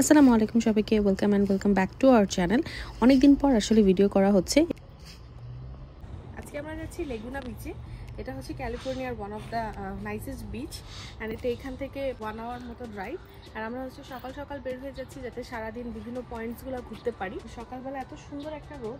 আসসালামু আলাইকুম সবাইকে, welcome back to our channel. অনেকদিন পর আসলে ভিডিও করা হচ্ছে। আজকে আমরা যাচ্ছি লেগুনা বিচে। এটা হচ্ছে ক্যালিফোর্নিয়ার one of the nicest beach and এটা এখান থেকে 1 আওয়ার মতো ড্রাইভ। আর আমরা হচ্ছে সকাল সকাল বের হয়ে যাচ্ছি যাতে সারাদিন বিভিন্ন পয়েন্টসগুলো ঘুরতে পারি। সকালবেলা এত সুন্দর একটা রোদ,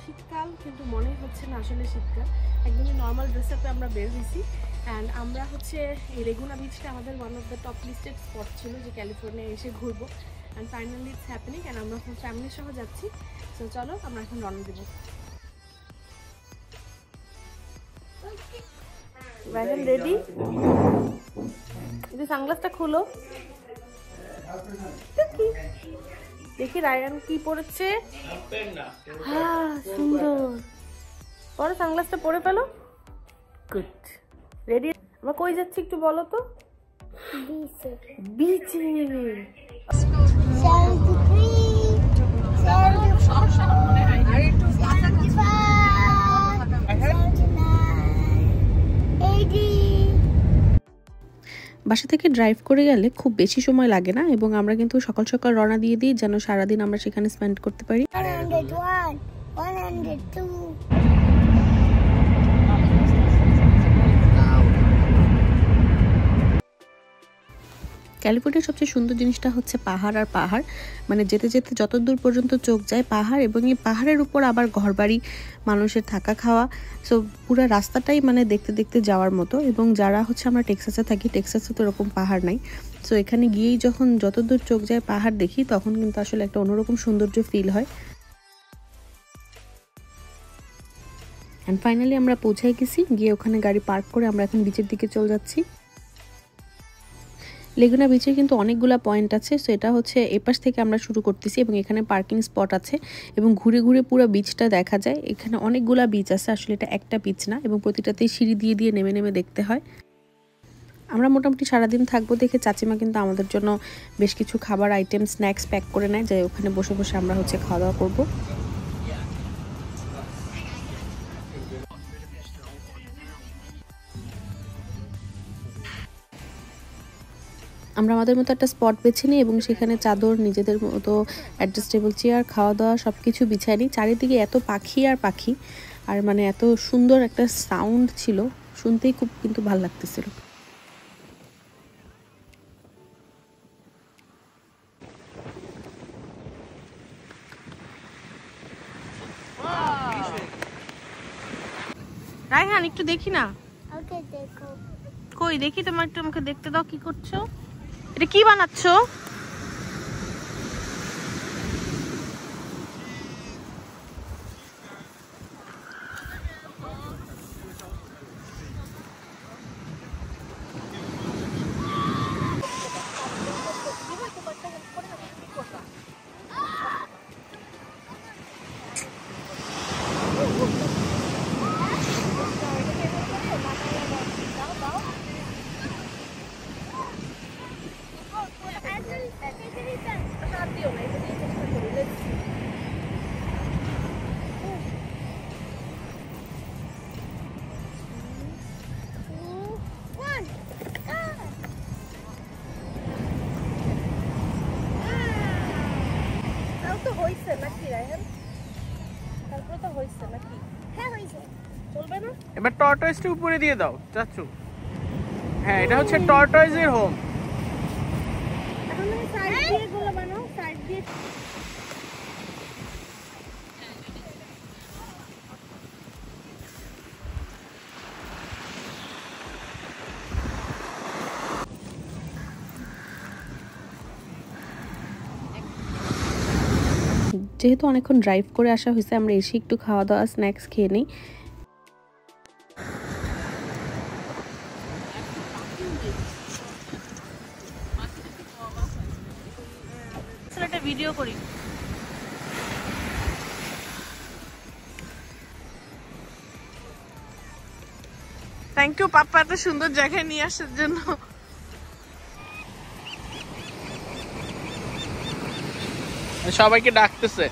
শীতকাল কিন্তু মনেই হচ্ছে না আসলে শীতকাল, একদমই নর্মাল ড্রেস আপে আমরা বের হয়েছি। অ্যান্ড আমরা হচ্ছে এই লেগুনা বিচটা আমাদের one of the top listed spot ছিল যে ক্যালিফোর্নিয়া এসে ঘুরবো। And finally it's happening and আমরা এখন ফ্যামিলির সহ যাচ্ছি। সো চলো আমরা এখন রওনা দেবো। রায়হান রেডি? যে সানগ্লাসটা খুলো দেখি রায়হান কি পরেছে। হ্যাঁ সুন্দর, পরে সানগ্লাসটা পরে ফেলো। Good, ready? আমরা কই যাচ্ছি একটু বলো তো? বিচে। বাসা থেকে ড্রাইভ করে গেলে খুব বেশি সময় লাগে না এবং আমরা কিন্তু সকাল সকাল রওনা দিয়ে দিই যেন সারাদিন আমরা সেখানে স্পেন্ড করতে পারি। 101, 102. ক্যালিফোর্নিয়ার সবচেয়ে সুন্দর জিনিসটা হচ্ছে পাহাড় আর পাহাড়, মানে যেতে যেতে যত দূর পর্যন্ত চোখ যায় পাহাড়, এবং এই পাহাড়ের উপর আবার ঘরবাড়ি, মানুষের থাকা খাওয়া। সো পুরো রাস্তাটাই মানে দেখতে দেখতে যাওয়ার মতো। এবং যারা হচ্ছে আমরা টেক্সাসে থাকি, টেক্সাসে তো এরকম পাহাড় নাই। সো এখানে গিয়েই যখন যত দূর চোখ যায় পাহাড় দেখি তখন কিন্তু আসলে একটা অন্যরকম সৌন্দর্য ফিল হয়। অ্যান্ড ফাইনালি আমরা পৌঁছাই গেছি, গিয়ে ওখানে গাড়ি পার্ক করে আমরা এখন বিচের দিকে চলে যাচ্ছি। লেগুনা বিচে কিন্তু অনেকগুলা পয়েন্ট আছে। সো এটা হচ্ছে এপাশ থেকে আমরা শুরু করতেছি এবং এখানে পার্কিং স্পট আছে এবং ঘুরে ঘুরে পুরো বিচটা দেখা যায়। এখানে অনেকগুলা বিচ আছে, আসলে এটা একটা বিচ না, এবং প্রতিটাতেই সিঁড়ি দিয়ে দিয়ে নেমে নেমে দেখতে হয়। আমরা মোটামুটি সারাদিন থাকবো দেখে চাচিমা কিন্তু আমাদের জন্য বেশ কিছু খাবার আইটেম, স্ন্যাক্স প্যাক করে নেয়, যে ওখানে বসে বসে আমরা হচ্ছে খাওয়া দাওয়া করবো। আমরা আমাদের মতো একটা স্পট বেছে নিই এবং সেখানে চাদর, নিজেদের মতো অ্যাডজাস্টেবল চেয়ার, খাওয়া দাওয়া সব কিছু বিছাই নিই। চারিদিকে এত পাখি আর পাখি, আর মানে এত সুন্দর একটা সাউন্ড ছিল, শুনতেই খুব কিন্তু ভালো লাগতেছিল। রায়হান একটু দেখি না। ওকে দেখো। কই দেখি, তোমার একটু আমাকে দেখতে দাও, কি করছো? এটা কি বানাচ্ছো? এবার টর্টয়েসটা উপরে দিয়ে দাও চাচ্ছু। হ্যাঁ, এটা হচ্ছে টর্টয়েসের হোম। যেহেতু অনেকক্ষণ ড্রাইভ করে আসা হয়েছে, আমরা এসে একটু খাওয়া দাওয়া স্ন্যাক্স খেয়ে নিই। একটা ভিডিও করি। থ্যাংক ইউ পাপ্পা এত সুন্দর জায়গায় নিয়ে আসার জন্য। সবাইকে ডাকতেছে।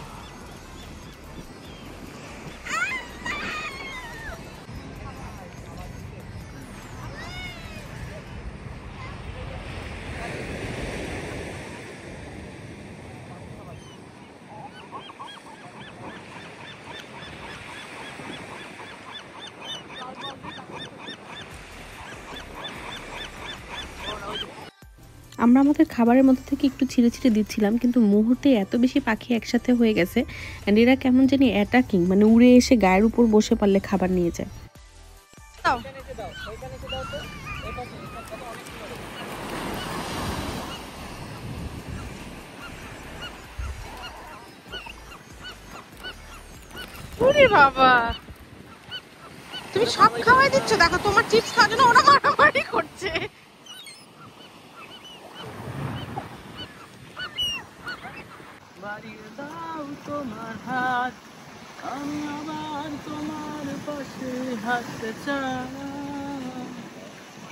আমরা আমাদের খাবারের মধ্যে থেকে একটু ছিঁড়ে ছিঁড়ে দিচ্ছিলাম, কিন্তু মুহূর্তে এত বেশি পাখি একসাথে হয়ে গেছে অ্যান্ড এরা কেমন জানি অ্যাটাকিং, মানে উড়ে এসে গায়ের উপর বসে পারলে খাবার নিয়ে যায়। ওরে বাবা, তুমি সব খাওয়াই দিচ্ছ। দেখো তোমার চিপস খাওয়ার জন্য ওরা মারামারি করছে। বাড়িয়ে দাও তোমার হাত, আমি আবার তোমার পাশে হাঁটতে চাই।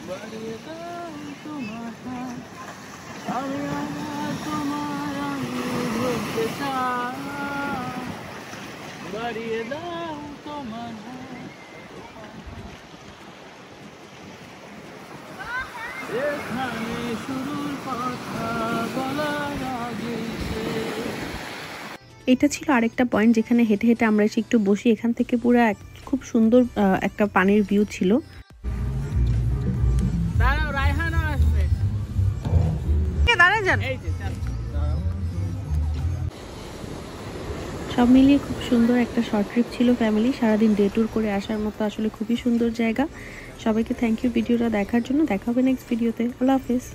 বাড়িয়ে দাও তোমার হাত, আমি আবার তোমার আঙুল ধরতে চাই। বাড়িয়ে দাও তোমার হাত, এখানে শুরুর কথা বলার আগে। এটা ছিল আরেকটা পয়েন্ট যেখানে হেঁটে হেঁটে আমরা এসে একটু বসি। এখান থেকে পুরো খুব সুন্দর একটা পানির ভিউ ছিল। দাঁড়াও, রায়হানা আসবে। দাঁড়ায় যান। এই যে সব মিলিয়ে খুব সুন্দর একটা শর্ট ট্রিপ ছিল ফ্যামিলি। সারাদিন ডে ট্যুর করে আসার মতো আসলে খুবই সুন্দর জায়গা। সবাইকে থ্যাংক ইউ ভিডিওটা দেখার জন্য। দেখা হবে নেক্সট ভিডিওতে। আল্লাহ হাফেজ।